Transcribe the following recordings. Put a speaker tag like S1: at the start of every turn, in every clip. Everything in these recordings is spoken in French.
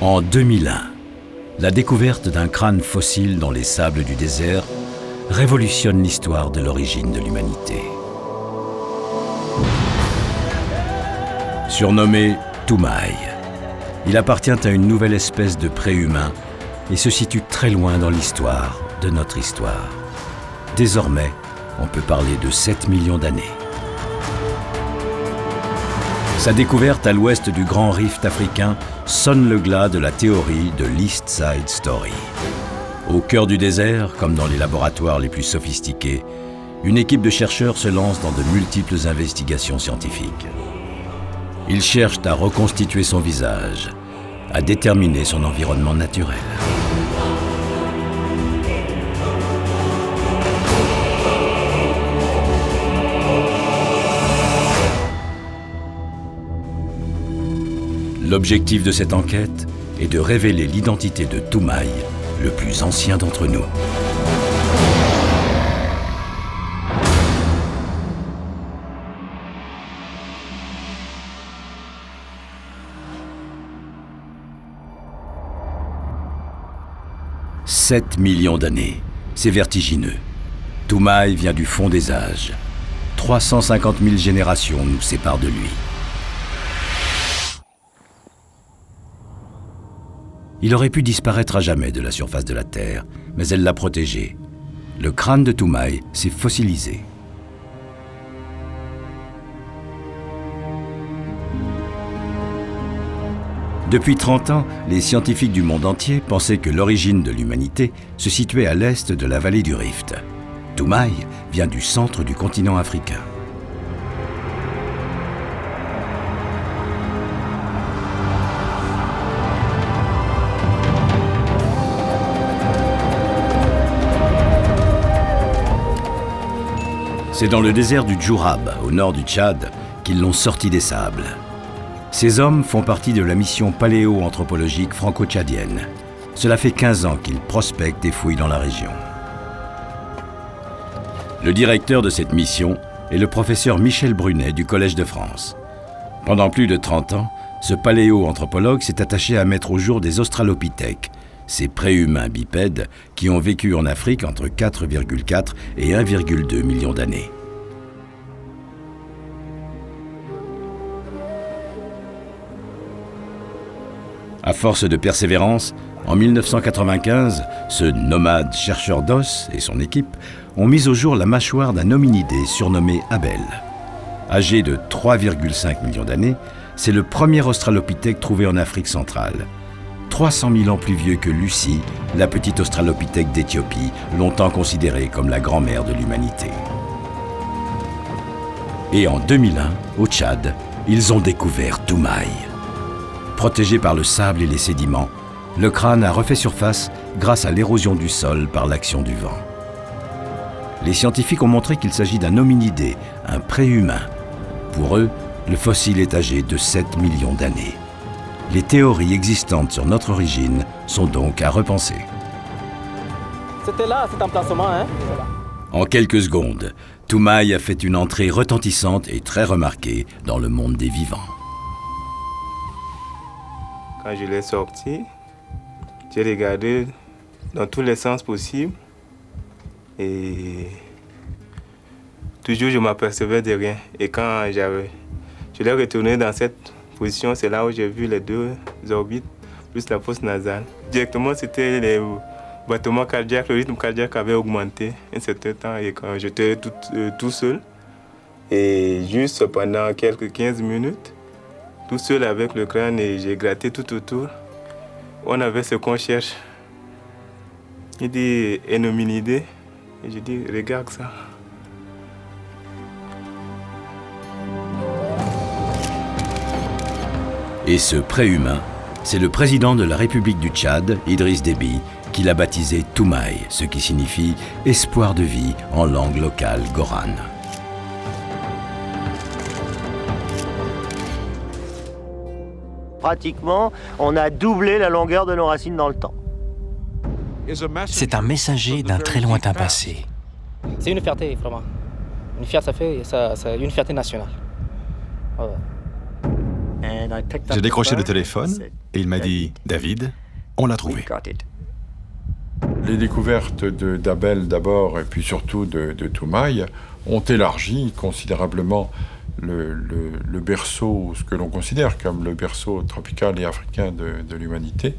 S1: En 2001, la découverte d'un crâne fossile dans les sables du désert révolutionne l'histoire de l'origine de l'humanité. Surnommé Toumaï, il appartient à une nouvelle espèce de préhumain et se situe très loin dans l'histoire de notre histoire. Désormais, on peut parler de 7 millions d'années. Sa découverte à l'ouest du Grand Rift africain sonne le glas de la théorie de l'East Side Story. Au cœur du désert, comme dans les laboratoires les plus sophistiqués, une équipe de chercheurs se lance dans de multiples investigations scientifiques. Ils cherchent à reconstituer son visage, à déterminer son environnement naturel. L'objectif de cette enquête est de révéler l'identité de Toumaï, le plus ancien d'entre nous. « 7 millions d'années, c'est vertigineux. Toumaï vient du fond des âges. 350 000 générations nous séparent de lui. Il aurait pu disparaître à jamais de la surface de la Terre, mais elle l'a protégé. Le crâne de Toumaï s'est fossilisé. Depuis 30 ans, les scientifiques du monde entier pensaient que l'origine de l'humanité se situait à l'est de la vallée du Rift. Toumaï vient du centre du continent africain. C'est dans le désert du Djourab, au nord du Tchad, qu'ils l'ont sorti des sables. Ces hommes font partie de la mission paléo-anthropologique franco-tchadienne. Cela fait 15 ans qu'ils prospectent et fouillent dans la région. Le directeur de cette mission est le professeur Michel Brunet du Collège de France. Pendant plus de 30 ans, ce paléo-anthropologue s'est attaché à mettre au jour des australopithèques, ces préhumains bipèdes qui ont vécu en Afrique entre 4,4 et 1,2 millions d'années. À force de persévérance, en 1995, ce nomade chercheur d'os et son équipe ont mis au jour la mâchoire d'un hominidé surnommé Abel. Âgé de 3,5 millions d'années, c'est le premier australopithèque trouvé en Afrique centrale. 300 000 ans plus vieux que Lucie, la petite australopithèque d'Éthiopie, longtemps considérée comme la grand-mère de l'humanité. Et en 2001, au Tchad, ils ont découvert Toumaï. Protégé par le sable et les sédiments, le crâne a refait surface grâce à l'érosion du sol par l'action du vent. Les scientifiques ont montré qu'il s'agit d'un hominidé, un préhumain. Pour eux, le fossile est âgé de 7 millions d'années. Les théories existantes sur notre origine sont donc à repenser.
S2: C'était là, cet emplacement, hein?
S1: En quelques secondes, Toumaï a fait une entrée retentissante et très remarquée dans le monde des vivants.
S3: Quand je l'ai sorti, j'ai regardé dans tous les sens possibles et toujours je m'apercevais de rien. Et quand je l'ai retourné dans cette position, c'est là où j'ai vu les deux orbites plus la fosse nasale. Directement, c'était les battements cardiaques, le rythme cardiaque avait augmenté un certain temps et quand j'étais tout seul. Et juste pendant quelques 15 minutes, tout seul avec le crâne et j'ai gratté tout autour. On avait ce qu'on cherche. Il dit un hominidé et je dis regarde ça.
S1: Et ce préhumain, c'est le président de la République du Tchad, Idriss Déby, qui l'a baptisé Toumaï, ce qui signifie « espoir de vie » en langue locale gorane.
S4: Pratiquement, on a doublé la longueur de nos racines dans le temps.
S5: C'est un messager d'un très lointain passé.
S2: C'est une fierté, vraiment. Une fierté nationale. Ouais.
S6: J'ai décroché le téléphone et il m'a dit « David, on l'a trouvé ».
S7: Les découvertes d'Abel d'abord et puis surtout de Toumaï ont élargi considérablement le berceau, ce que l'on considère comme le berceau tropical et africain de l'humanité.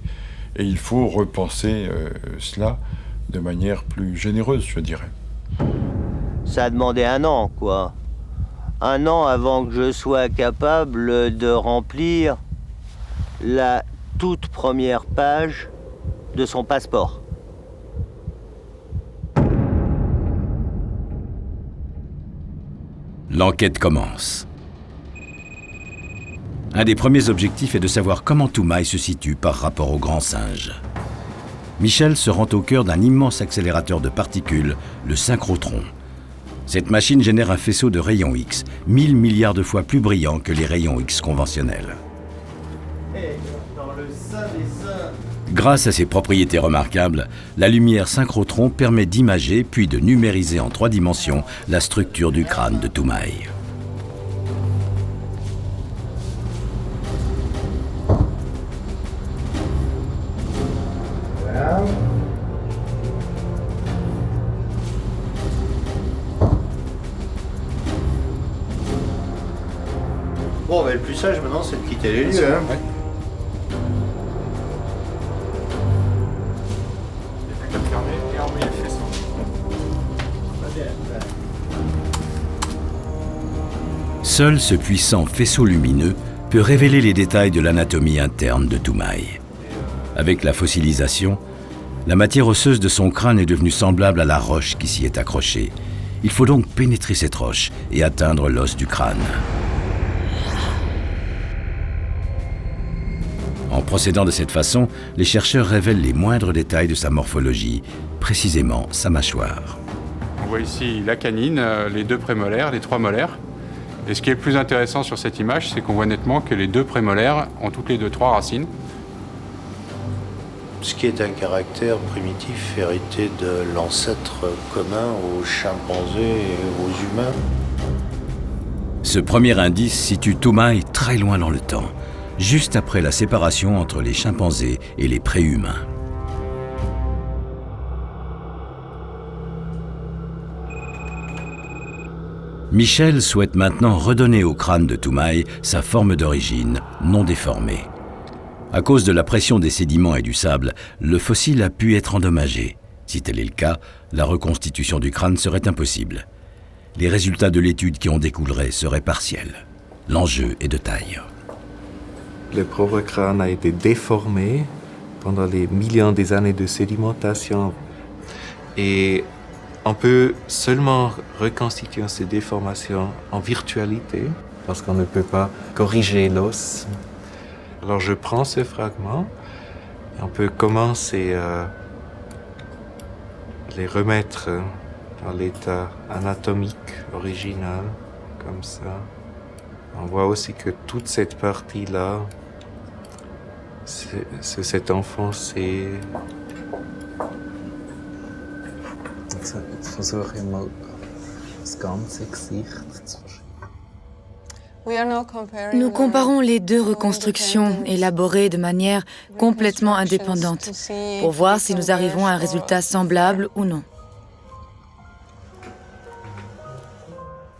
S7: Et il faut repenser cela de manière plus généreuse, je dirais.
S4: Ça a demandé 1 an, quoi. 1 an avant que je sois capable de remplir la toute première page de son passeport.
S1: L'enquête commence. Un des premiers objectifs est de savoir comment Toumaï se situe par rapport au grand singe. Michel se rend au cœur d'un immense accélérateur de particules, le synchrotron. Cette machine génère un faisceau de rayons X, 1000 milliards de fois plus brillant que les rayons X conventionnels. Grâce à ses propriétés remarquables, la lumière synchrotron permet d'imager puis de numériser en 3 dimensions la structure du crâne de Toumaï.
S4: Bon, mais le plus sage maintenant, c'est de quitter les lieux. Hein.
S7: Ouais.
S1: Seul ce puissant faisceau lumineux peut révéler les détails de l'anatomie interne de Toumaï. Avec la fossilisation, la matière osseuse de son crâne est devenue semblable à la roche qui s'y est accrochée. Il faut donc pénétrer cette roche et atteindre l'os du crâne. En procédant de cette façon, les chercheurs révèlent les moindres détails de sa morphologie, précisément sa mâchoire.
S8: On voit ici la canine, les 2 prémolaires, les 3 molaires. Et ce qui est le plus intéressant sur cette image, c'est qu'on voit nettement que les 2 prémolaires ont toutes les 2 3 racines.
S9: Ce qui est un caractère primitif hérité de l'ancêtre commun aux chimpanzés et aux humains.
S1: Ce premier indice situe Toumaï très loin dans le temps, juste après la séparation entre les chimpanzés et les préhumains. Michel souhaite maintenant redonner au crâne de Toumaï sa forme d'origine, non déformée. À cause de la pression des sédiments et du sable, le fossile a pu être endommagé. Si tel est le cas, la reconstitution du crâne serait impossible. Les résultats de l'étude qui en découleraient seraient partiels. L'enjeu est de taille.
S3: Le pauvre crâne a été déformé pendant les millions des années de sédimentation. Et on peut seulement reconstituer ces déformations en virtualité, parce qu'on ne peut pas corriger l'os. Alors je prends ce fragment, et on peut commencer à les remettre dans l'état anatomique original, comme ça. On voit aussi que toute cette partie-là, cet enfant, c'est...
S10: Nous comparons les 2 reconstructions élaborées de manière complètement indépendante pour voir si nous arrivons à un résultat semblable ou non.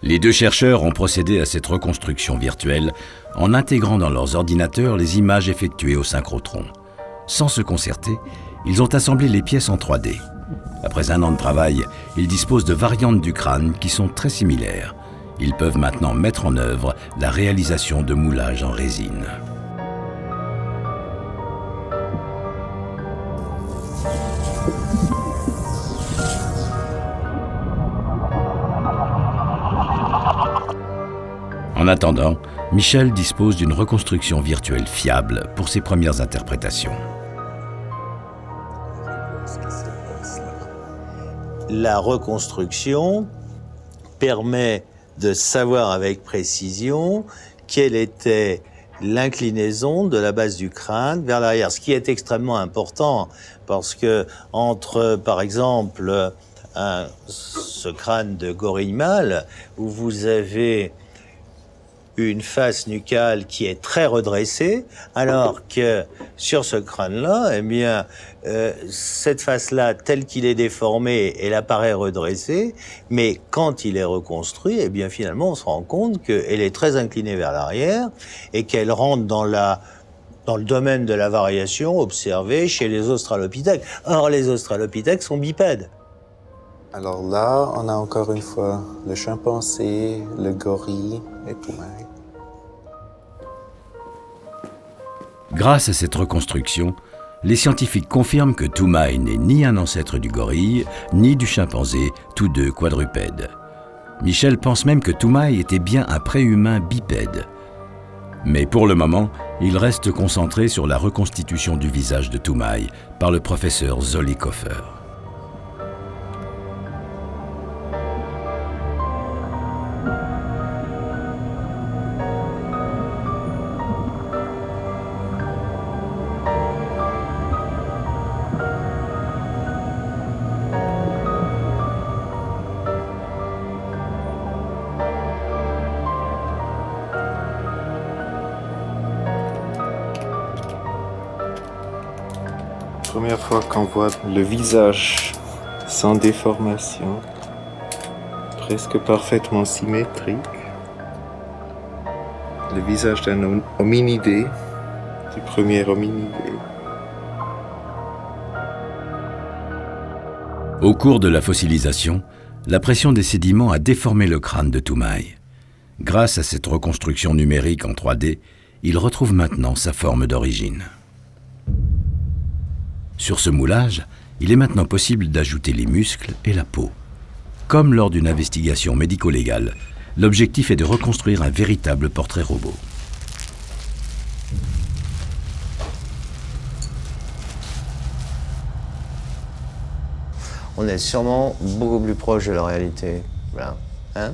S1: Les 2 chercheurs ont procédé à cette reconstruction virtuelle en intégrant dans leurs ordinateurs les images effectuées au synchrotron. Sans se concerter, ils ont assemblé les pièces en 3D. Après 1 an de travail, ils disposent de variantes du crâne qui sont très similaires. Ils peuvent maintenant mettre en œuvre la réalisation de moulages en résine. En attendant, Michel dispose d'une reconstruction virtuelle fiable pour ses premières interprétations.
S9: La reconstruction permet de savoir avec précision quelle était l'inclinaison de la base du crâne vers l'arrière, ce qui est extrêmement important parce que entre, par exemple, ce crâne de gorille mâle où vous avez une face nucale qui est très redressée, alors que sur ce crâne-là, eh bien, cette face-là, telle qu'il est déformée, elle apparaît redressée, mais quand il est reconstruit, eh bien, finalement, on se rend compte qu'elle est très inclinée vers l'arrière et qu'elle rentre dans le domaine de la variation observée chez les australopithèques. Or, les australopithèques sont bipèdes.
S11: Alors là, on a encore une fois le chimpanzé, le gorille et Toumaï.
S1: Grâce à cette reconstruction, les scientifiques confirment que Toumaï n'est ni un ancêtre du gorille, ni du chimpanzé, tous deux quadrupèdes. Michel pense même que Toumaï était bien un préhumain bipède. Mais pour le moment, il reste concentré sur la reconstitution du visage de Toumaï par le professeur Zollikofer.
S11: Première fois qu'on voit le visage sans déformation, presque parfaitement symétrique. Le visage d'un hominidé, du premier hominidé.
S1: Au cours de la fossilisation, la pression des sédiments a déformé le crâne de Toumaï. Grâce à cette reconstruction numérique en 3D, il retrouve maintenant sa forme d'origine. Sur ce moulage, il est maintenant possible d'ajouter les muscles et la peau. Comme lors d'une investigation médico-légale, l'objectif est de reconstruire un véritable portrait robot.
S4: On est sûrement beaucoup plus proche de la réalité. Voilà. Hein?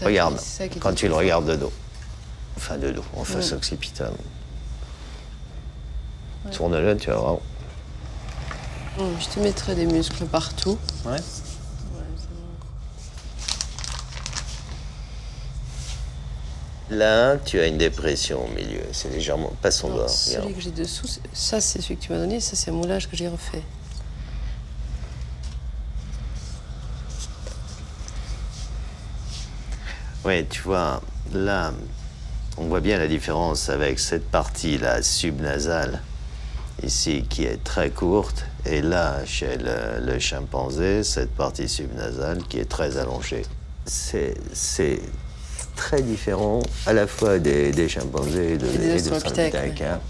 S4: Regarde, quand tu le regardes de dos. Enfin, de dos, en face occipital. Ouais. Tourne-le, tu vas voir.
S12: Je te mettrai des muscles partout.
S4: Ouais. Là, tu as une dépression au milieu. C'est légèrement... Passe son doigt.
S12: Celui que j'ai dessous, ça c'est celui que tu m'as donné, ça c'est un moulage que j'ai refait.
S4: Oui, tu vois, là, on voit bien la différence avec cette partie-là subnasale, ici, qui est très courte, et là, chez le chimpanzé, cette partie subnasale qui est très allongée. C'est très différent, à la fois des chimpanzés et des australopithèques. Hein.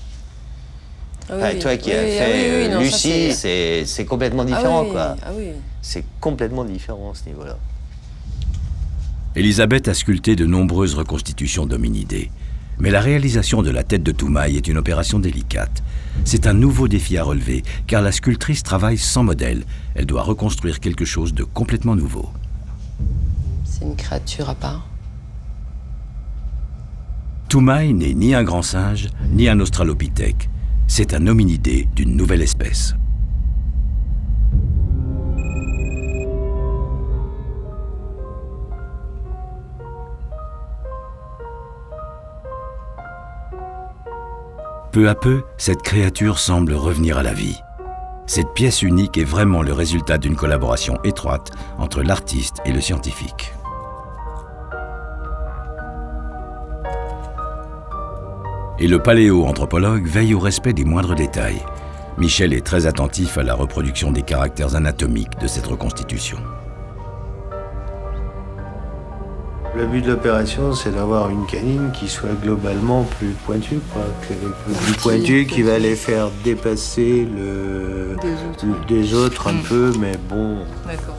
S4: Ah oui, toi qui as fait Lucie, c'est complètement différent, quoi.
S12: Ah oui.
S4: C'est complètement différent, à ce niveau-là.
S1: Elisabeth a sculpté de nombreuses reconstitutions d'hominidés. Mais la réalisation de la tête de Toumaï est une opération délicate. C'est un nouveau défi à relever, car la sculptrice travaille sans modèle. Elle doit reconstruire quelque chose de complètement nouveau.
S12: C'est une créature à part.
S1: Toumaï n'est ni un grand singe, ni un australopithèque. C'est un hominidé d'une nouvelle espèce. Peu à peu, cette créature semble revenir à la vie. Cette pièce unique est vraiment le résultat d'une collaboration étroite entre l'artiste et le scientifique. Et le paléo-anthropologue veille au respect des moindres détails. Michel est très attentif à la reproduction des caractères anatomiques de cette reconstitution.
S9: Le but de l'opération, c'est d'avoir une canine qui soit globalement plus pointue, quoi. Plus pointue, qui va les faire dépasser des autres un peu, mais bon.
S12: D'accord.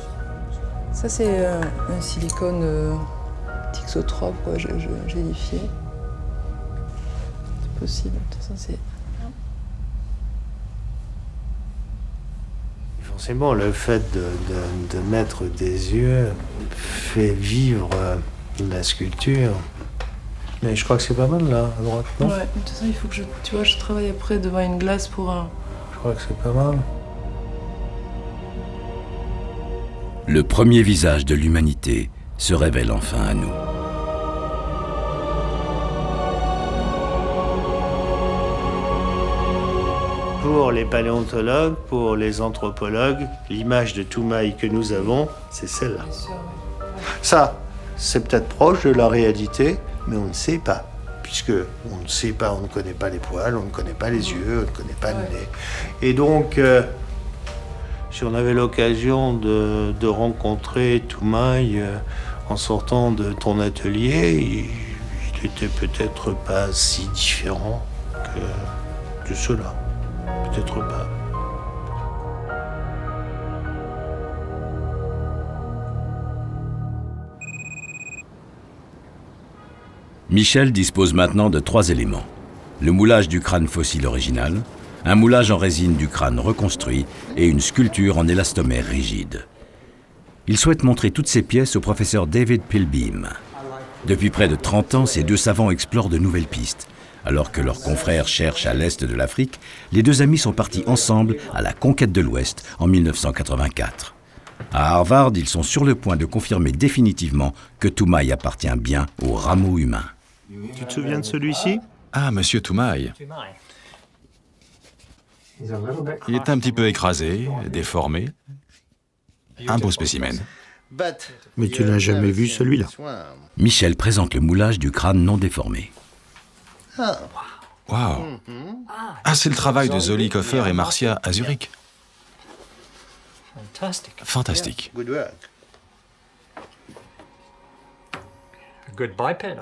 S12: Ça, c'est un silicone thixotrope, quoi, gélifié. C'est possible. De toute façon, c'est...
S9: Forcément, le fait de mettre des yeux fait vivre la sculpture. Mais je crois que c'est pas mal là, à droite, non?
S12: Ouais, de toute façon, il faut que je travaille après devant une glace pour un...
S9: Je crois que c'est pas mal.
S1: Le premier visage de l'humanité se révèle enfin à nous.
S9: Pour les paléontologues, pour les anthropologues, l'image de Toumaï que nous avons, c'est celle-là. Ça, c'est peut-être proche de la réalité, mais on ne sait pas. Puisque on ne sait pas, on ne connaît pas les poils, on ne connaît pas les yeux, on ne connaît pas le nez. Et donc, si on avait l'occasion de rencontrer Toumaï en sortant de ton atelier, il était peut-être pas si différent que de cela. Peut-être pas.
S1: Michel dispose maintenant de 3 éléments. Le moulage du crâne fossile original, un moulage en résine du crâne reconstruit et une sculpture en élastomère rigide. Il souhaite montrer toutes ces pièces au professeur David Pilbeam. Depuis près de 30 ans, ces deux savants explorent de nouvelles pistes. Alors que leurs confrères cherchent à l'est de l'Afrique, les deux amis sont partis ensemble à la conquête de l'Ouest en 1984. À Harvard, ils sont sur le point de confirmer définitivement que Toumaï appartient bien au rameau humain.
S9: Tu te souviens de celui-ci?
S6: Ah, monsieur Toumaï. Il est un petit peu écrasé, déformé. Un beau spécimen.
S9: Mais tu n'as jamais vu celui-là.
S1: Michel présente le moulage du crâne non déformé.
S6: Waouh! Ah, c'est le travail de Zollikofer et Marcia à Zurich. Fantastique.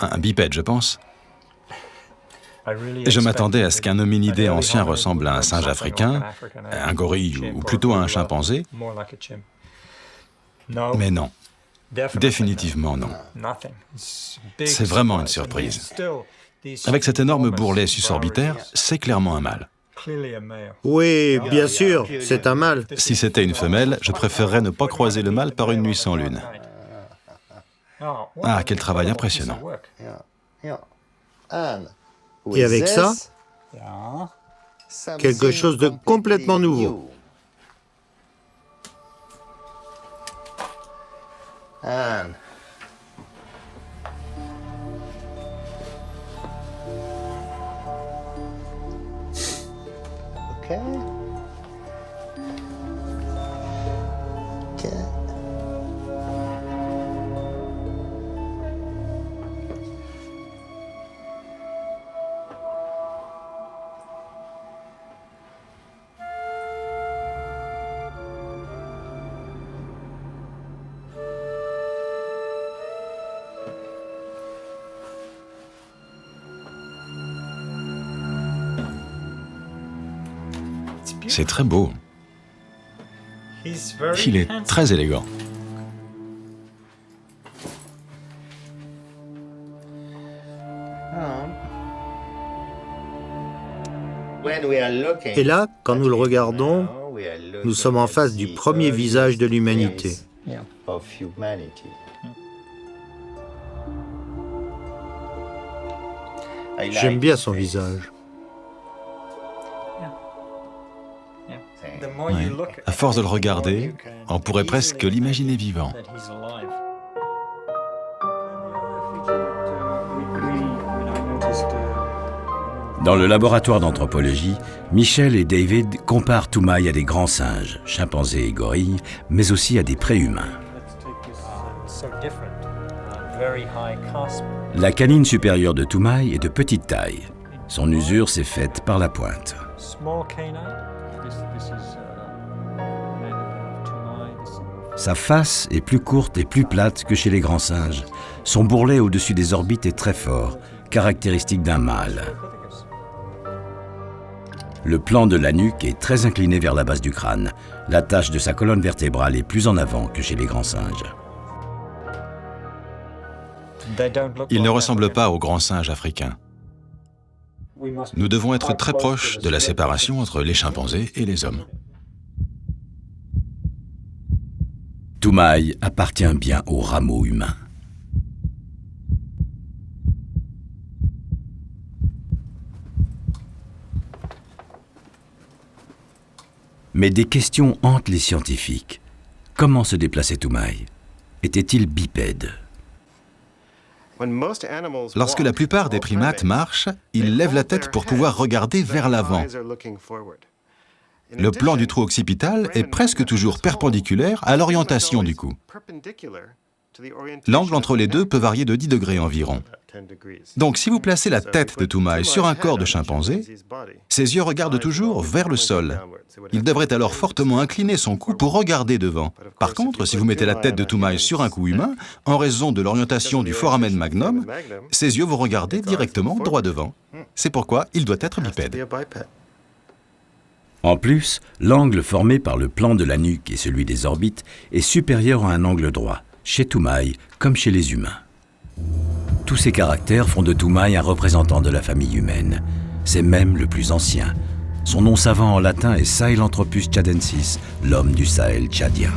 S6: Un bipède, je pense. Je m'attendais à ce qu'un hominidé ancien ressemble à un singe africain, un gorille ou plutôt à un chimpanzé. Mais non. Définitivement non. C'est vraiment une surprise. Avec cet énorme bourrelet susorbitaire, c'est clairement un mâle.
S9: Oui, bien sûr, c'est un mâle.
S6: Si c'était une femelle, je préférerais ne pas croiser le mâle par une nuit sans lune. Ah, quel travail impressionnant.
S9: Et avec ça, quelque chose de complètement nouveau.
S4: Okay.
S6: C'est très beau. Il est très élégant.
S9: Et là, quand nous le regardons, nous sommes en face du premier visage de l'humanité. J'aime bien son visage.
S6: Ouais. À force de le regarder, on pourrait presque l'imaginer vivant.
S1: Dans le laboratoire d'anthropologie, Michel et David comparent Toumaï à des grands singes, chimpanzés et gorilles, mais aussi à des préhumains. La canine supérieure de Toumaï est de petite taille. Son usure s'est faite par la pointe. Sa face est plus courte et plus plate que chez les grands singes. Son bourrelet au-dessus des orbites est très fort, caractéristique d'un mâle. Le plan de la nuque est très incliné vers la base du crâne. La tache de sa colonne vertébrale est plus en avant que chez les grands singes.
S6: Il ne ressemble pas aux grands singes africains. Nous devons être très proches de la séparation entre les chimpanzés et les hommes.
S1: Toumaï appartient bien au rameau humain. Mais des questions hantent les scientifiques. Comment se déplaçait Toumaï? Était-il bipède?
S6: Lorsque la plupart des primates marchent, ils lèvent la tête pour pouvoir regarder vers l'avant. Le plan du trou occipital est presque toujours perpendiculaire à l'orientation du cou. L'angle entre les deux peut varier de 10 degrés environ. Donc si vous placez la tête de Toumaï sur un corps de chimpanzé, ses yeux regardent toujours vers le sol. Il devrait alors fortement incliner son cou pour regarder devant. Par contre, si vous mettez la tête de Toumaï sur un cou humain, en raison de l'orientation du foramen magnum, ses yeux vont regarder directement droit devant. C'est pourquoi il doit être bipède.
S1: En plus, l'angle formé par le plan de la nuque et celui des orbites est supérieur à un angle droit, chez Toumaï comme chez les humains. Tous ces caractères font de Toumaï un représentant de la famille humaine. C'est même le plus ancien. Son nom savant en latin est Sahelanthropus tchadensis, l'homme du Sahel tchadien.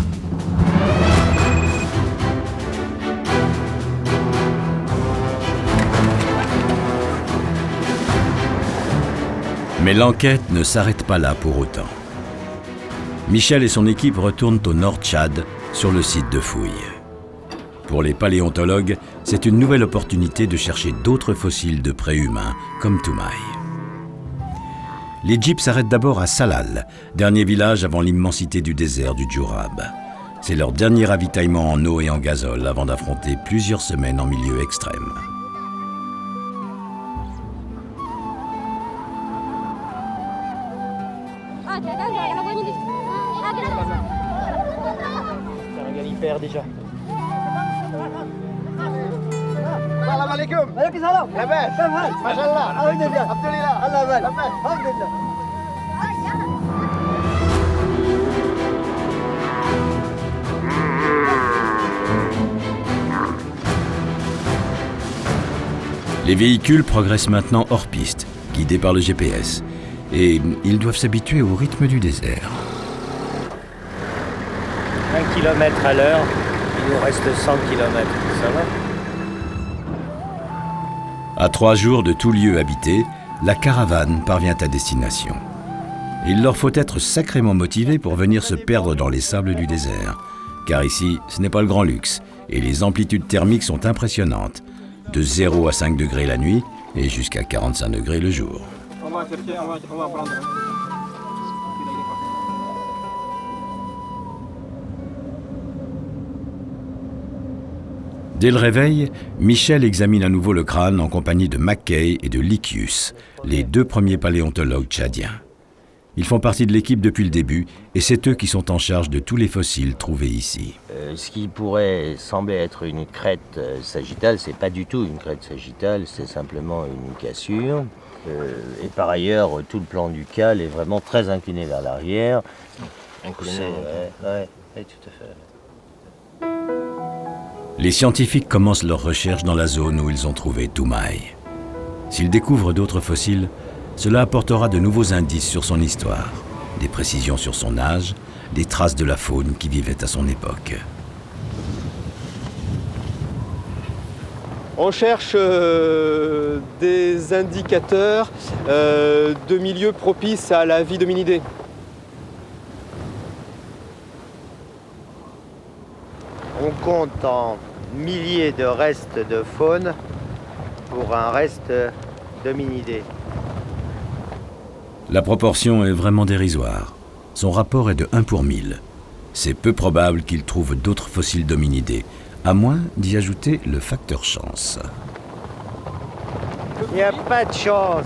S1: Mais l'enquête ne s'arrête pas là pour autant. Michel et son équipe retournent au Nord Tchad, sur le site de fouilles. Pour les paléontologues, c'est une nouvelle opportunité de chercher d'autres fossiles de préhumains, comme Toumaï. Les jeeps s'arrêtent d'abord à Salal, dernier village avant l'immensité du désert du Djourab. C'est leur dernier ravitaillement en eau et en gazole avant d'affronter plusieurs semaines en milieu extrême.
S2: Déjà.
S13: Salam alaikum. Alaikum salam. Mashallah. Alhamdulillah. Alhamdulillah.
S1: Les véhicules progressent maintenant hors piste, guidés par le GPS, et ils doivent s'habituer au rythme du désert.
S4: 1 km à l'heure, il nous reste 100 km, ça va?
S1: À 3 jours de tout lieu habité, la caravane parvient à destination. Il leur faut être sacrément motivés pour venir se perdre dans les sables du désert, car ici, ce n'est pas le grand luxe, et les amplitudes thermiques sont impressionnantes, de 0 à 5 degrés la nuit, et jusqu'à 45 degrés le jour.
S2: On va prendre.
S1: Dès le réveil, Michel examine à nouveau le crâne en compagnie de Mackay et de Likius, les 2 premiers paléontologues tchadiens. Ils font partie de l'équipe depuis le début et c'est eux qui sont en charge de tous les fossiles trouvés ici.
S4: Ce qui pourrait sembler être une crête sagittale, c'est pas du tout une crête sagittale, c'est simplement une cassure. Et par ailleurs, tout le plan du cal est vraiment très incliné vers l'arrière. Incliné, ouais, tout à fait.
S1: Les scientifiques commencent leurs recherches dans la zone où ils ont trouvé Toumaï. S'ils découvrent d'autres fossiles, cela apportera de nouveaux indices sur son histoire, des précisions sur son âge, des traces de la faune qui vivait à son époque.
S14: On cherche des indicateurs de milieux propices à la vie d'hominidés.
S4: On compte en milliers de restes de faune pour un reste d'hominidés.
S1: La proportion est vraiment dérisoire. Son rapport est de 1 pour 1000. C'est peu probable qu'il trouve d'autres fossiles d'hominidés, à moins d'y ajouter le facteur chance.
S4: Il n'y a pas de chance.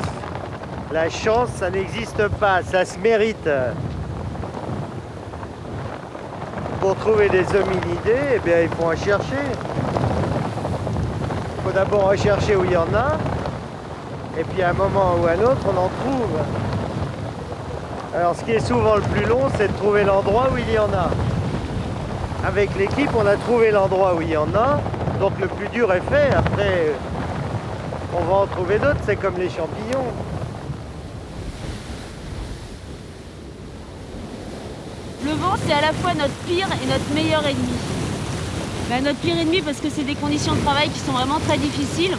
S4: La chance, ça n'existe pas, ça se mérite. Pour trouver des hominidés, eh bien, il faut en chercher. Il faut d'abord rechercher où il y en a, et puis à un moment ou à un autre, on en trouve. Alors, ce qui est souvent le plus long, c'est de trouver l'endroit où il y en a. Avec l'équipe, on a trouvé l'endroit où il y en a, donc le plus dur est fait. Après, on va en trouver d'autres, c'est comme les champignons.
S15: Le vent, c'est à la fois notre pire et notre meilleur ennemi. Notre pire ennemi parce que c'est des conditions de travail qui sont vraiment très difficiles,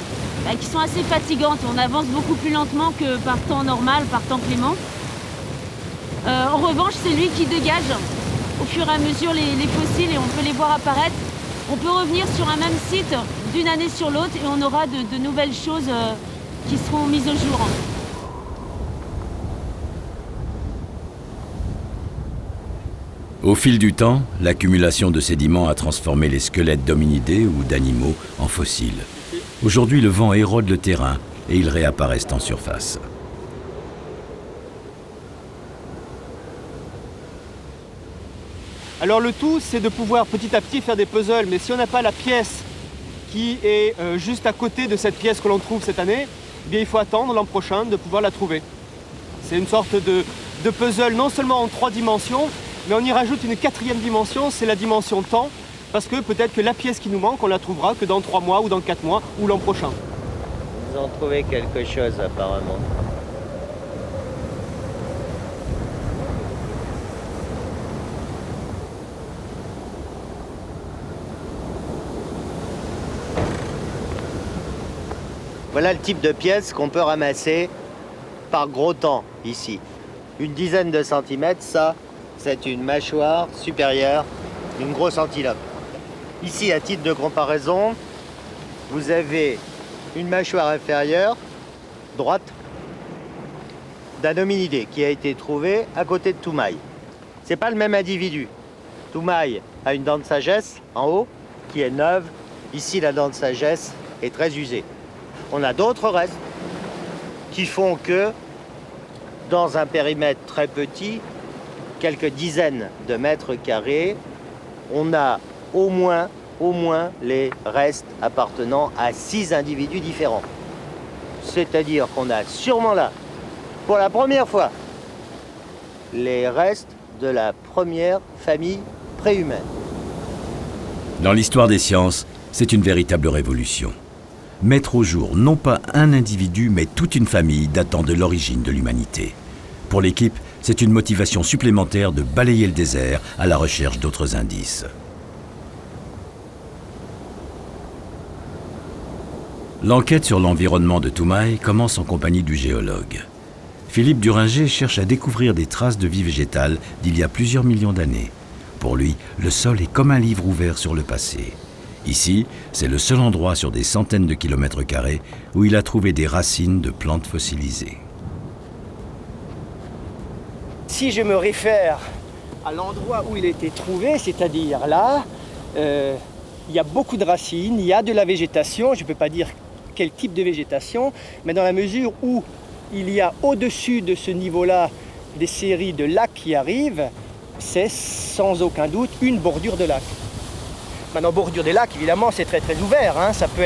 S15: qui sont assez fatigantes. On avance beaucoup plus lentement que par temps normal, par temps clément. En revanche, c'est lui qui dégage au fur et à mesure les fossiles et on peut les voir apparaître. On peut revenir sur un même site d'une année sur l'autre et on aura de nouvelles choses qui seront mises au jour.
S1: Au fil du temps, l'accumulation de sédiments a transformé les squelettes d'hominidés ou d'animaux en fossiles. Aujourd'hui, le vent érode le terrain et ils réapparaissent en surface.
S14: Alors le tout, c'est de pouvoir petit à petit faire des puzzles, mais si on n'a pas la pièce qui est juste à côté de cette pièce que l'on trouve cette année, eh bien, il faut attendre l'an prochain de pouvoir la trouver. C'est une sorte de puzzle non seulement en 3 dimensions, mais on y rajoute une 4e dimension, c'est la dimension temps, parce que peut-être que la pièce qui nous manque, on la trouvera que dans 3 mois ou dans 4 mois ou l'an prochain.
S4: Ils ont trouvé quelque chose apparemment. Voilà le type de pièce qu'on peut ramasser par gros temps ici. Une dizaine de centimètres, ça, c'est une mâchoire supérieure d'une grosse antilope. Ici, à titre de comparaison, vous avez une mâchoire inférieure, droite, d'un hominidé qui a été trouvé à côté de Toumaï. C'est pas le même individu. Toumaï a une dent de sagesse en haut qui est neuve. Ici, la dent de sagesse est très usée. On a d'autres restes qui font que, dans un périmètre très petit, quelques dizaines de mètres carrés, on a au moins les restes appartenant à 6 individus différents. C'est-à-dire qu'on a sûrement là, pour la première fois, les restes de la première famille préhumaine.
S1: Dans l'histoire des sciences, c'est une véritable révolution. Mettre au jour non pas un individu, mais toute une famille datant de l'origine de l'humanité. Pour l'équipe, c'est une motivation supplémentaire de balayer le désert à la recherche d'autres indices. L'enquête sur l'environnement de Toumaï commence en compagnie du géologue. Philippe Duringer cherche à découvrir des traces de vie végétale d'il y a plusieurs millions d'années. Pour lui, le sol est comme un livre ouvert sur le passé. Ici, c'est le seul endroit sur des centaines de kilomètres carrés où il a trouvé des racines de plantes fossilisées.
S2: Si je me réfère à l'endroit où il a été trouvé, c'est-à-dire là, il y a beaucoup de racines, il y a de la végétation, je ne peux pas dire quel type de végétation, mais dans la mesure où il y a au-dessus de ce niveau-là des séries de lacs qui arrivent, c'est sans aucun doute une bordure de lac. Maintenant, bordure des lacs, évidemment, c'est très très ouvert. Hein. Ça peut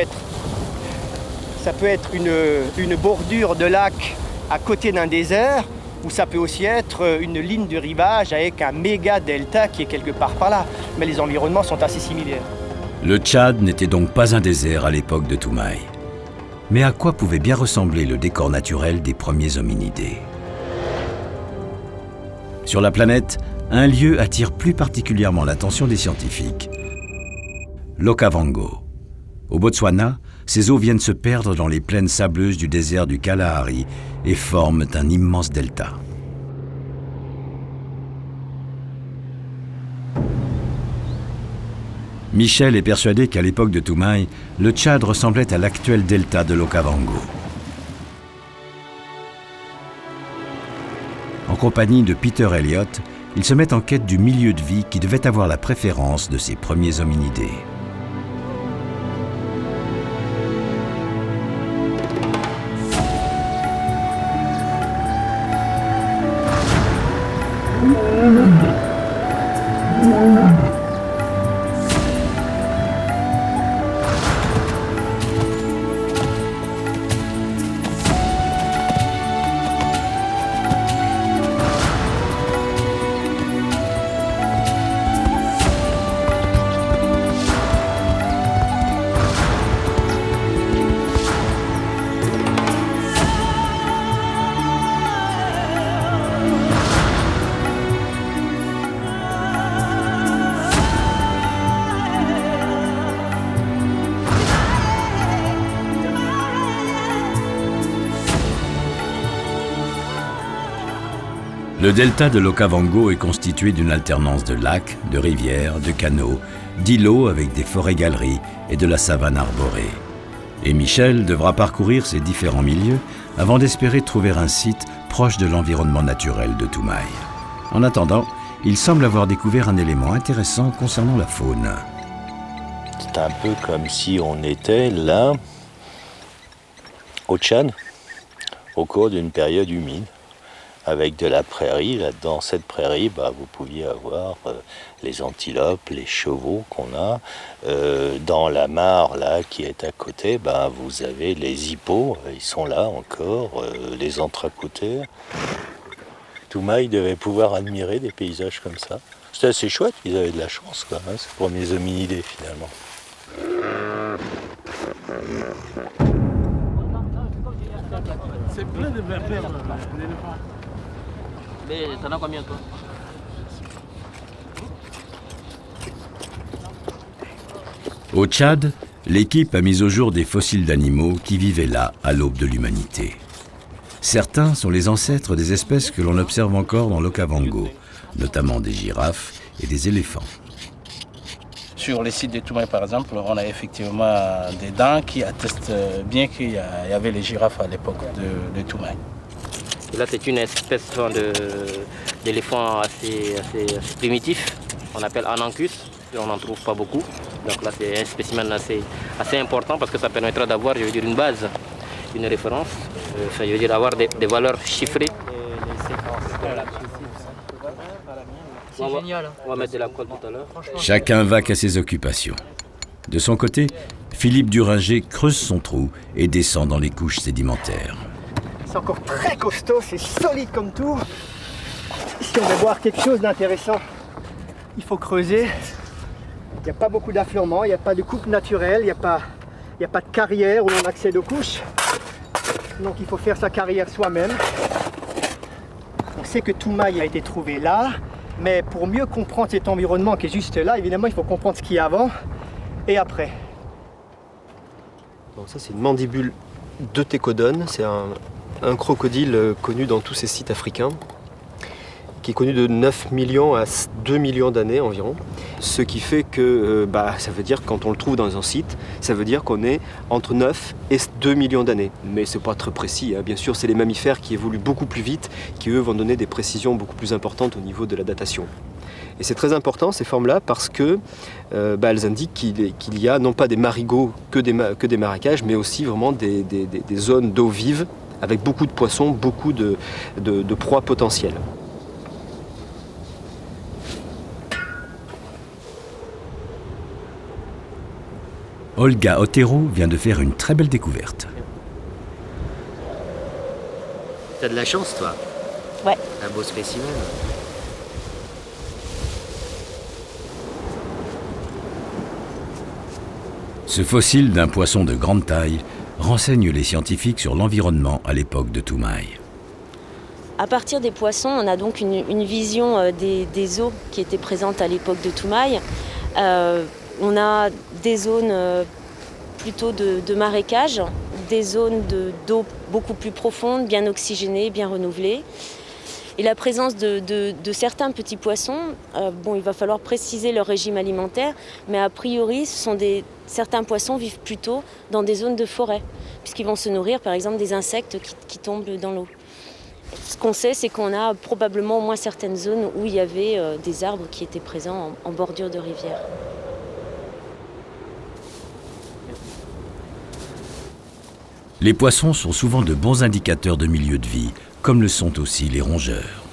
S2: être une bordure de lac à côté d'un désert, ou ça peut aussi être une ligne de rivage avec un méga delta qui est quelque part par là. Mais les environnements sont assez similaires.
S1: Le Tchad n'était donc pas un désert à l'époque de Toumaï. Mais à quoi pouvait bien ressembler le décor naturel des premiers hominidés? Sur la planète, un lieu attire plus particulièrement l'attention des scientifiques. L'Okavango. Au Botswana, ces eaux viennent se perdre dans les plaines sableuses du désert du Kalahari et forment un immense delta. Michel est persuadé qu'à l'époque de Toumaï, le Tchad ressemblait à l'actuel delta de l'Okavango. En compagnie de Peter Elliott, ils se mettent en quête du milieu de vie qui devait avoir la préférence de ces premiers hominidés. Le delta de l'Okavango est constitué d'une alternance de lacs, de rivières, de canaux, d'îlots avec des forêts-galeries et de la savane arborée. Et Michel devra parcourir ces différents milieux avant d'espérer trouver un site proche de l'environnement naturel de Toumaï. En attendant, il semble avoir découvert un élément intéressant concernant la faune.
S9: C'est un peu comme si on était là, au Tchad, au cours d'une période humide, avec de la prairie. Là, dans cette prairie, vous pouviez avoir les antilopes, les chevaux qu'on a. Dans la mare là, qui est à côté, vous avez les hippos, ils sont là encore, les anthracothères. Toumaï devait pouvoir admirer des paysages comme ça. C'était assez chouette, ils avaient de la chance, quoi, hein, ces premiers hominidés finalement.
S13: C'est plein de berbères, l'éléphant. Mais t'en as combien toi?
S1: Au Tchad, l'équipe a mis au jour des fossiles d'animaux qui vivaient là à l'aube de l'humanité. Certains sont les ancêtres des espèces que l'on observe encore dans l'Okavango, notamment des girafes et des éléphants.
S16: Sur les sites de Toumaï, par exemple, on a effectivement des dents qui attestent bien qu'il y avait les girafes à l'époque de Toumaï.
S13: Là, c'est une espèce d'éléphant assez primitif, on appelle Anancus. On n'en trouve pas beaucoup. Donc là, c'est un spécimen assez important parce que ça permettra d'avoir, une base, une référence, avoir des valeurs chiffrées. C'est génial. On va mettre de la colle tout à l'heure.
S1: Chacun va qu'à ses occupations. De son côté, Philippe Duringer creuse son trou et descend dans les couches sédimentaires.
S2: C'est encore très costaud, c'est solide comme tout. Si on veut voir quelque chose d'intéressant, il faut creuser. Il n'y a pas beaucoup d'affleurement, il n'y a pas de coupe naturelle, il n'y a pas de carrière où l'on accède aux couches. Donc il faut faire sa carrière soi-même. On sait que Toumaï a été trouvé là, mais pour mieux comprendre cet environnement qui est juste là, évidemment, il faut comprendre ce qu'il y a avant et après.
S14: Bon, ça, c'est une mandibule de Tecodon. C'est un crocodile connu dans tous ces sites africains, qui est connu de 9 millions à 2 millions d'années environ. Ce qui fait que ça veut dire que quand on le trouve dans un site, ça veut dire qu'on est entre 9 et 2 millions d'années. Mais c'est pas très précis, hein. Bien sûr, c'est les mammifères qui évoluent beaucoup plus vite, qui eux vont donner des précisions beaucoup plus importantes au niveau de la datation. Et c'est très important ces formes-là parce que elles indiquent qu'il y a non pas des marigots que des marécages, mais aussi vraiment des zones d'eau vive avec beaucoup de poissons, beaucoup de proies potentielles.
S1: Olga Otero vient de faire une très belle découverte.
S4: T'as de la chance, toi.
S15: Ouais.
S4: Un beau spécimen.
S1: Ce fossile d'un poisson de grande taille renseigne les scientifiques sur l'environnement à l'époque de Toumaï.
S15: À partir des poissons, on a donc une vision des eaux qui étaient présentes à l'époque de Toumaï. On a des zones plutôt de marécages, des zones d'eau beaucoup plus profondes, bien oxygénées, bien renouvelées. Et la présence de certains petits poissons, il va falloir préciser leur régime alimentaire, mais a priori, certains poissons vivent plutôt dans des zones de forêt, puisqu'ils vont se nourrir par exemple des insectes qui tombent dans l'eau. Ce qu'on sait, c'est qu'on a probablement au moins certaines zones où il y avait des arbres qui étaient présents en bordure de rivière.
S1: Les poissons sont souvent de bons indicateurs de milieu de vie, comme le sont aussi les rongeurs.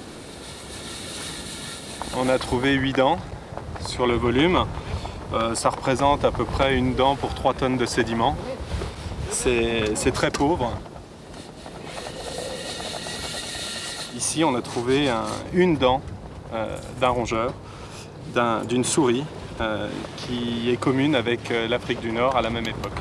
S17: On a trouvé 8 dents sur le volume. Ça représente à peu près une dent pour 3 tonnes de sédiments. C'est très pauvre. Ici, on a trouvé une dent d'un rongeur, d'une souris, qui est commune avec l'Afrique du Nord à la même époque.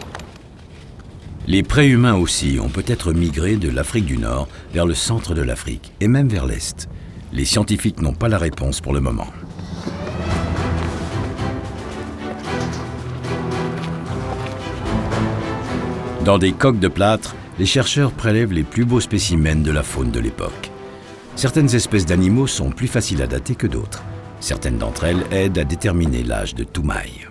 S1: Les préhumains aussi ont peut-être migré de l'Afrique du Nord vers le centre de l'Afrique et même vers l'Est. Les scientifiques n'ont pas la réponse pour le moment. Dans des coques de plâtre, les chercheurs prélèvent les plus beaux spécimens de la faune de l'époque. Certaines espèces d'animaux sont plus faciles à dater que d'autres. Certaines d'entre elles aident à déterminer l'âge de Toumaï.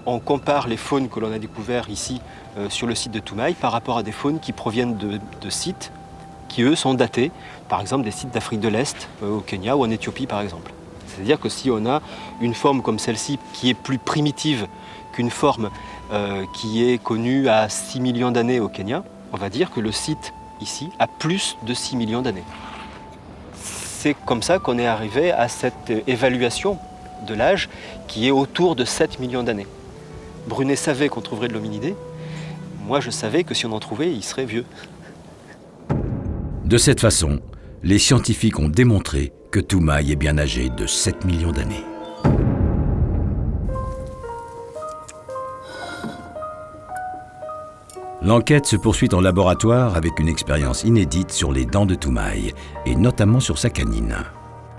S14: On compare les faunes que l'on a découvertes ici sur le site de Toumaï par rapport à des faunes qui proviennent de sites qui eux sont datés, par exemple des sites d'Afrique de l'Est, au Kenya ou en Éthiopie par exemple. C'est-à-dire que si on a une forme comme celle-ci qui est plus primitive qu'une forme qui est connue à 6 millions d'années au Kenya, on va dire que le site ici a plus de 6 millions d'années. C'est comme ça qu'on est arrivé à cette évaluation de l'âge qui est autour de 7 millions d'années. Brunet savait qu'on trouverait de l'hominidé. Moi, je savais que si on en trouvait, il serait vieux.
S1: De cette façon, les scientifiques ont démontré que Toumaï est bien âgé de 7 millions d'années. L'enquête se poursuit en laboratoire avec une expérience inédite sur les dents de Toumaï, et notamment sur sa canine.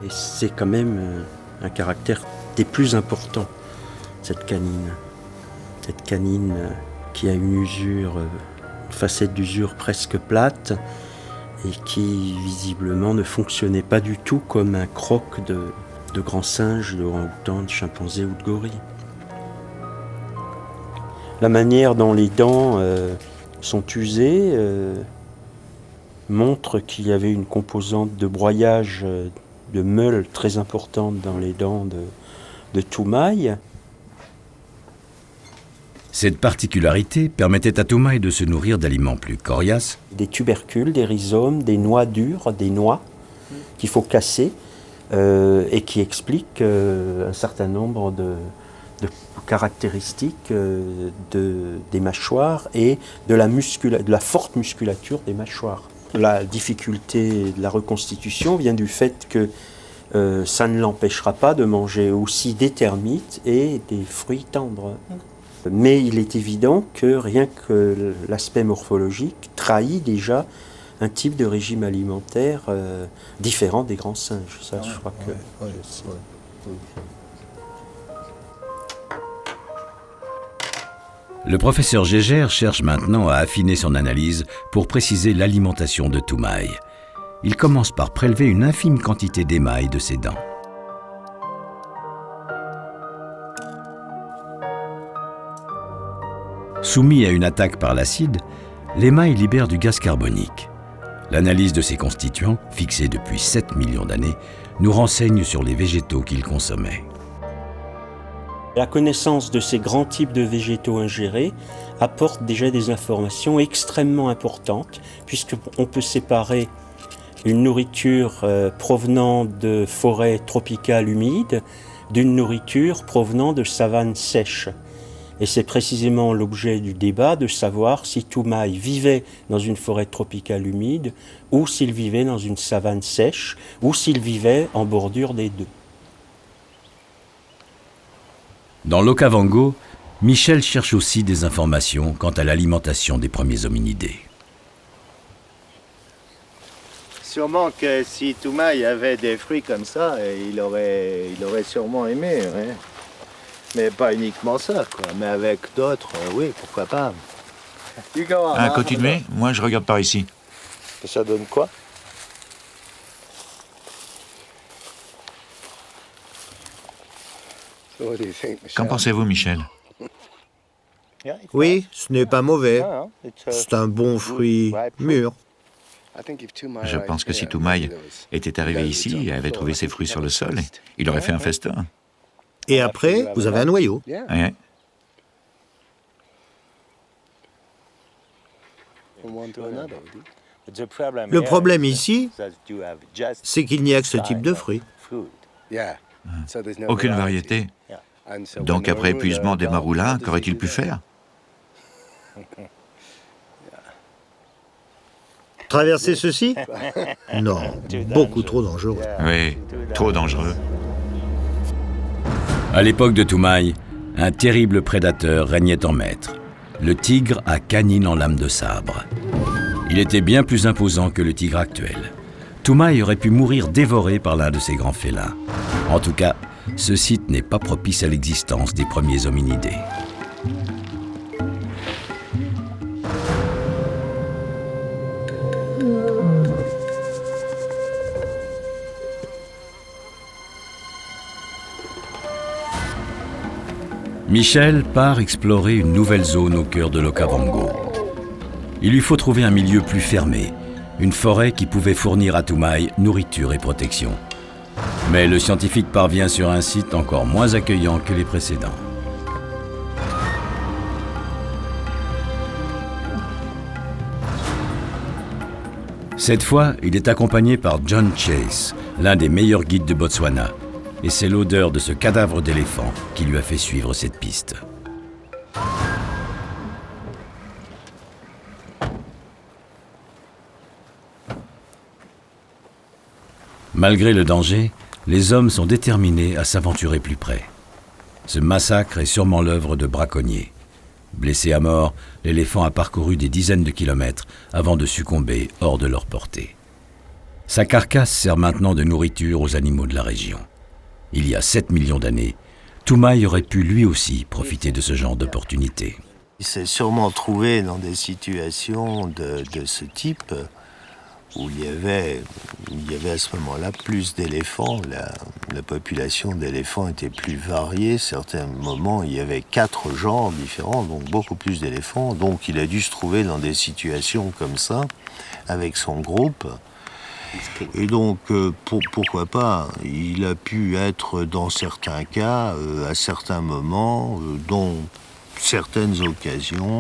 S18: Et c'est quand même un caractère des plus importants, cette canine. Cette canine qui a une usure, une facette d'usure presque plate, et qui visiblement ne fonctionnait pas du tout comme un croc de grands singes, de orang-outans, de chimpanzés ou de gorilles. La manière dont les dents sont usées montre qu'il y avait une composante de broyage de meule très importante dans les dents de Toumaï.
S1: Cette particularité permettait à Toumaï de se nourrir d'aliments plus coriaces.
S18: Des tubercules, des rhizomes, des noix dures, des noix qu'il faut casser et qui expliquent un certain nombre de caractéristiques des mâchoires et de la forte musculature des mâchoires. La difficulté de la reconstitution vient du fait que ça ne l'empêchera pas de manger aussi des termites et des fruits tendres. Mais il est évident que rien que l'aspect morphologique trahit déjà un type de régime alimentaire différent des grands singes. Ça, je crois que...
S1: Le professeur Gégère cherche maintenant à affiner son analyse pour préciser l'alimentation de Toumaï. Il commence par prélever une infime quantité d'émail de ses dents. Soumis à une attaque par l'acide, l'émail libère du gaz carbonique. L'analyse de ses constituants, fixée depuis 7 millions d'années, nous renseigne sur les végétaux qu'il consommait.
S18: La connaissance de ces grands types de végétaux ingérés apporte déjà des informations extrêmement importantes, puisqu'on peut séparer une nourriture provenant de forêts tropicales humides d'une nourriture provenant de savanes sèches. Et c'est précisément l'objet du débat de savoir si Toumaï vivait dans une forêt tropicale humide ou s'il vivait dans une savane sèche ou s'il vivait en bordure des deux.
S1: Dans l'Okavango, Michel cherche aussi des informations quant à l'alimentation des premiers hominidés.
S4: Sûrement que si Toumaï avait des fruits comme ça, il aurait sûrement aimé. Ouais. Mais pas uniquement ça, quoi. Mais avec d'autres, oui, pourquoi pas.
S19: Continuez, moi je regarde par ici.
S4: Ça donne quoi?
S19: Qu'en pensez-vous, Michel?
S4: Oui, ce n'est pas mauvais. C'est un bon fruit mûr.
S19: Je pense que si Toumaï était arrivé ici et avait trouvé ses fruits sur le sol, il aurait fait un festin.
S4: Et après, vous avez un noyau.
S19: Ouais.
S4: Le problème ici, c'est qu'il n'y a que ce type de fruit.
S19: Aucune variété. Donc après épuisement des maroulins, qu'aurait-il pu faire?
S4: Traverser ceci? Non, beaucoup trop dangereux.
S19: Oui, trop dangereux.
S1: À l'époque de Toumaï, un terrible prédateur régnait en maître, le tigre à canine en lame de sabre. Il était bien plus imposant que le tigre actuel. Toumaï aurait pu mourir dévoré par l'un de ces grands félins. En tout cas, ce site n'est pas propice à l'existence des premiers hominidés. Michel part explorer une nouvelle zone au cœur de l'Okavango. Il lui faut trouver un milieu plus fermé, une forêt qui pouvait fournir à Toumaï nourriture et protection. Mais le scientifique parvient sur un site encore moins accueillant que les précédents. Cette fois, il est accompagné par John Chase, l'un des meilleurs guides de Botswana, et c'est l'odeur de ce cadavre d'éléphant qui lui a fait suivre cette piste. Malgré le danger, les hommes sont déterminés à s'aventurer plus près. Ce massacre est sûrement l'œuvre de braconniers. Blessé à mort, l'éléphant a parcouru des dizaines de kilomètres avant de succomber hors de leur portée. Sa carcasse sert maintenant de nourriture aux animaux de la région. Il y a 7 millions d'années, Toumaï aurait pu lui aussi profiter de ce genre d'opportunité.
S4: Il s'est sûrement trouvé dans des situations de ce type où il y avait à ce moment-là plus d'éléphants. La population d'éléphants était plus variée. Certains moments, il y avait 4 genres différents, donc beaucoup plus d'éléphants. Donc il a dû se trouver dans des situations comme ça, avec son groupe. Et donc, pourquoi pas, il a pu être dans certains cas, à certains moments, dans certaines occasions,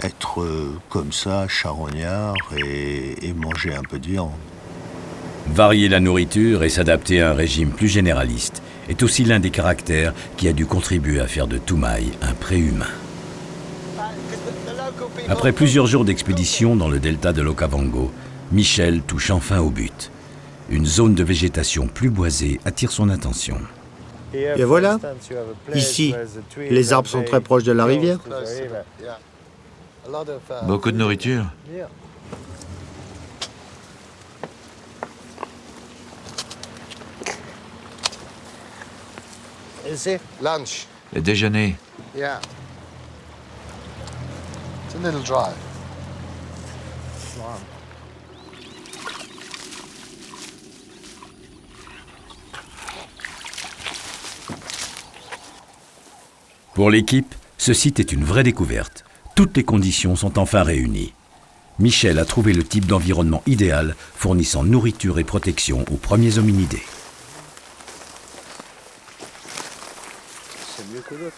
S4: être comme ça, charognard et manger un peu de viande.
S1: Varier la nourriture et s'adapter à un régime plus généraliste est aussi l'un des caractères qui a dû contribuer à faire de Toumaï un préhumain. Après plusieurs jours d'expédition dans le delta de l'Okavango, Michel touche enfin au but. Une zone de végétation plus boisée attire son attention.
S20: Et voilà, ici, les arbres sont très proches de la rivière.
S19: Beaucoup de nourriture. Le déjeuner.
S1: Pour l'équipe, ce site est une vraie découverte. Toutes les conditions sont enfin réunies. Michel a trouvé le type d'environnement idéal fournissant nourriture et protection aux premiers hominidés.
S4: C'est mieux que l'autre.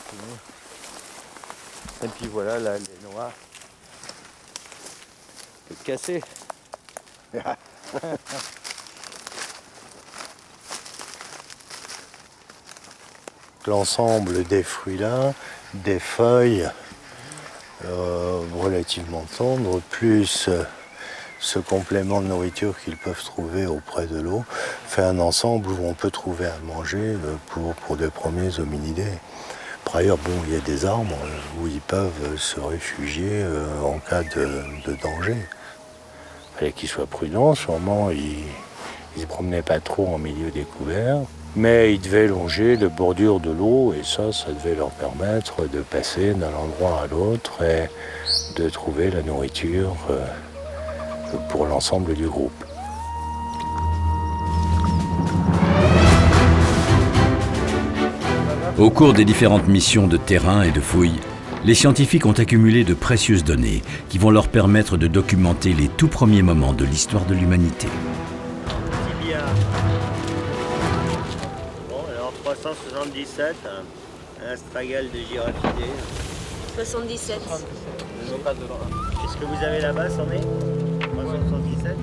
S4: Et puis voilà, là, les noirs. Peut te casser. L'ensemble des fruits là, des feuilles relativement tendres, plus ce complément de nourriture qu'ils peuvent trouver auprès de l'eau, fait un ensemble où on peut trouver à manger pour des premiers hominidés. Par ailleurs, bon, il y a des arbres où ils peuvent se réfugier en cas de danger. Il fallait qu'ils soient prudents, sûrement ils ne se promenaient pas trop en milieu découvert. Mais ils devaient longer les bordures de l'eau et ça devait leur permettre de passer d'un endroit à l'autre et de trouver la nourriture pour l'ensemble du groupe.
S1: Au cours des différentes missions de terrain et de fouilles, les scientifiques ont accumulé de précieuses données qui vont leur permettre de documenter les tout premiers moments de l'histoire de l'humanité.
S4: 377, un astragal de girafidé.
S15: 77.
S4: Qu'est-ce que vous avez là-bas, c'en est 377.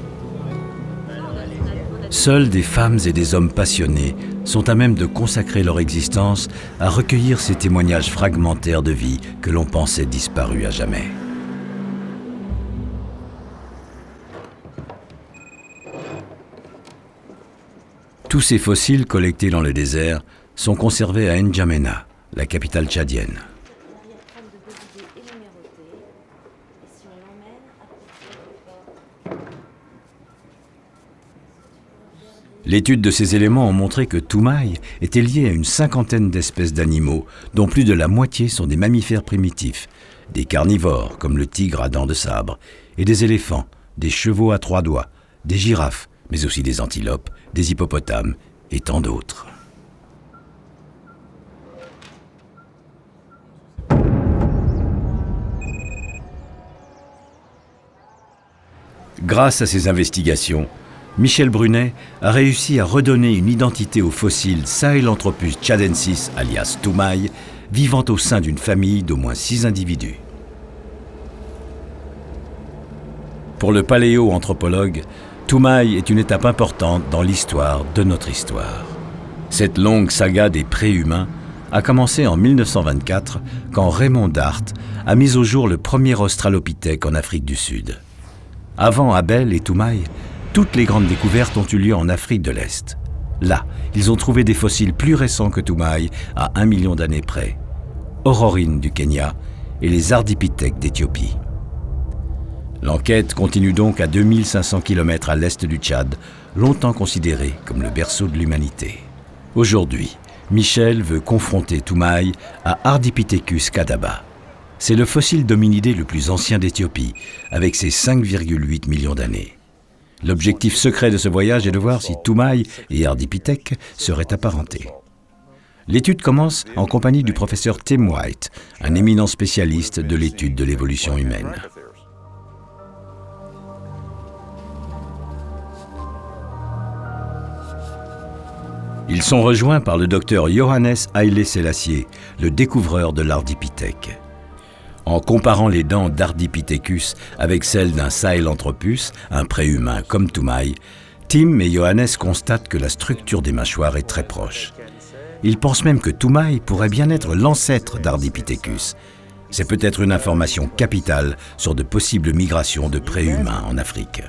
S1: Seuls des femmes et des hommes passionnés sont à même de consacrer leur existence à recueillir ces témoignages fragmentaires de vie que l'on pensait disparus à jamais. Tous ces fossiles collectés dans le désert sont conservés à N'Djamena, la capitale tchadienne. L'étude de ces éléments ont montré que Toumaï était lié à une 50aine d'espèces d'animaux, dont plus de la moitié sont des mammifères primitifs, des carnivores comme le tigre à dents de sabre, et des éléphants, des chevaux à 3 doigts, des girafes, mais aussi des antilopes, des hippopotames et tant d'autres. Grâce à ses investigations, Michel Brunet a réussi à redonner une identité au fossile Sahelanthropus tchadensis alias Toumaï, vivant au sein d'une famille d'au moins 6 individus. Pour le paléoanthropologue, Toumaï est une étape importante dans l'histoire de notre histoire. Cette longue saga des préhumains a commencé en 1924 quand Raymond Dart a mis au jour le premier australopithèque en Afrique du Sud. Avant Abel et Toumaï, toutes les grandes découvertes ont eu lieu en Afrique de l'Est. Là, ils ont trouvé des fossiles plus récents que Toumaï à 1 million d'années près. Ororine du Kenya et les ardipithèques d'Éthiopie. L'enquête continue donc à 2500 km à l'est du Tchad, longtemps considéré comme le berceau de l'humanité. Aujourd'hui, Michel veut confronter Toumaï à Ardipithecus kadaba. C'est le fossile d'hominidé le plus ancien d'Éthiopie, avec ses 5,8 millions d'années. L'objectif secret de ce voyage est de voir si Toumaï et Ardipithèque seraient apparentés. L'étude commence en compagnie du professeur Tim White, un éminent spécialiste de l'étude de l'évolution humaine. Ils sont rejoints par le docteur Johannes Haile Selassie, le découvreur de l'Ardipithèque. En comparant les dents d'Ardipithecus avec celles d'un Sahelanthropus, un préhumain comme Toumaï, Tim et Johannes constatent que la structure des mâchoires est très proche. Ils pensent même que Toumaï pourrait bien être l'ancêtre d'Ardipithecus. C'est peut-être une information capitale sur de possibles migrations de préhumains en Afrique.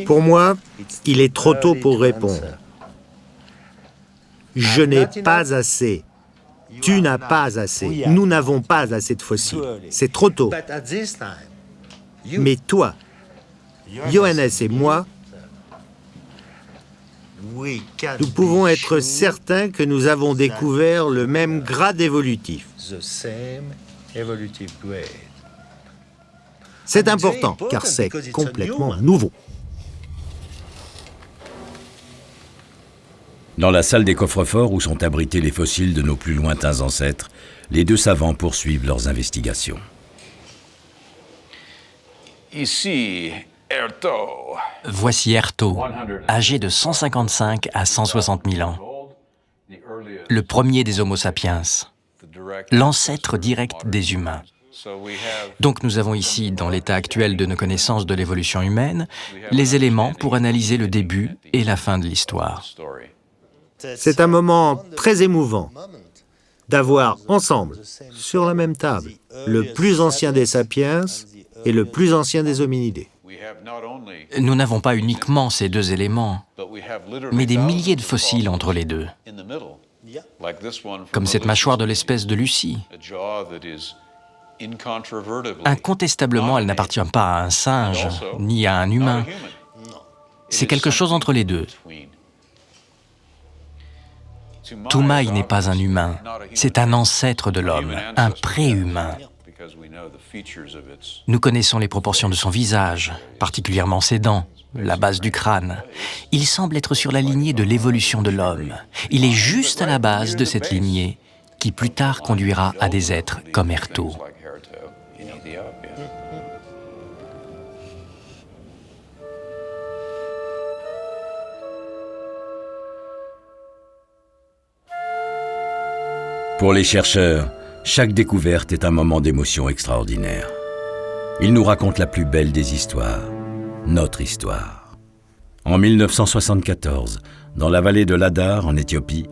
S20: Pour moi, il est trop tôt pour répondre. Je n'ai pas assez. Tu n'as pas assez. Nous n'avons pas assez de fossiles. C'est trop tôt. Mais toi, Johannes et moi, nous pouvons être certains que nous avons découvert le même grade évolutif. C'est important, car c'est complètement nouveau.
S1: Dans la salle des coffres-forts où sont abrités les fossiles de nos plus lointains ancêtres, les deux savants poursuivent leurs investigations.
S5: Ici, Erto. Voici Erto, âgé de 155 à 160 000 ans. Le premier des Homo sapiens, l'ancêtre direct des humains. Donc nous avons ici, dans l'état actuel de nos connaissances de l'évolution humaine, les éléments pour analyser le début et la fin de l'histoire.
S20: C'est un moment très émouvant d'avoir ensemble, sur la même table, le plus ancien des sapiens et le plus ancien des hominidés.
S5: Nous n'avons pas uniquement ces deux éléments, mais des milliers de fossiles entre les deux, comme cette mâchoire de l'espèce de Lucie. Incontestablement, elle n'appartient pas à un singe, ni à un humain. C'est quelque chose entre les deux. Toumaï n'est pas un humain, c'est un ancêtre de l'homme, un préhumain. Nous connaissons les proportions de son visage, particulièrement ses dents, la base du crâne. Il semble être sur la lignée de l'évolution de l'homme. Il est juste à la base de cette lignée, qui plus tard conduira à des êtres comme Erto.
S1: Pour les chercheurs, chaque découverte est un moment d'émotion extraordinaire. Ils nous racontent la plus belle des histoires, notre histoire. En 1974, dans la vallée de l'Adar, en Éthiopie,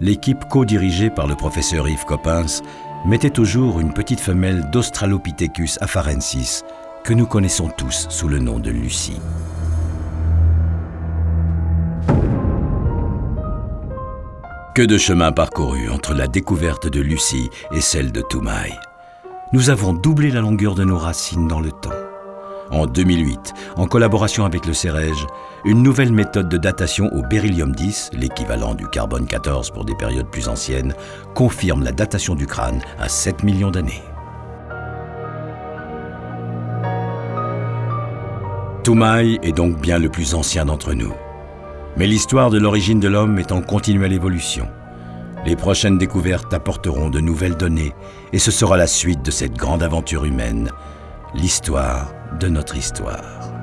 S1: l'équipe co-dirigée par le professeur Yves Coppens mettait au jour une petite femelle d'Australopithecus afarensis que nous connaissons tous sous le nom de Lucie. Que de chemin parcouru entre la découverte de Lucie et celle de Toumaï. Nous avons doublé la longueur de nos racines dans le temps. En 2008, en collaboration avec le CEREJ, une nouvelle méthode de datation au beryllium 10, l'équivalent du carbone 14 pour des périodes plus anciennes, confirme la datation du crâne à 7 millions d'années. Toumaï est donc bien le plus ancien d'entre nous. Mais l'histoire de l'origine de l'homme est en continuelle évolution. Les prochaines découvertes apporteront de nouvelles données et ce sera la suite de cette grande aventure humaine, l'histoire de notre histoire.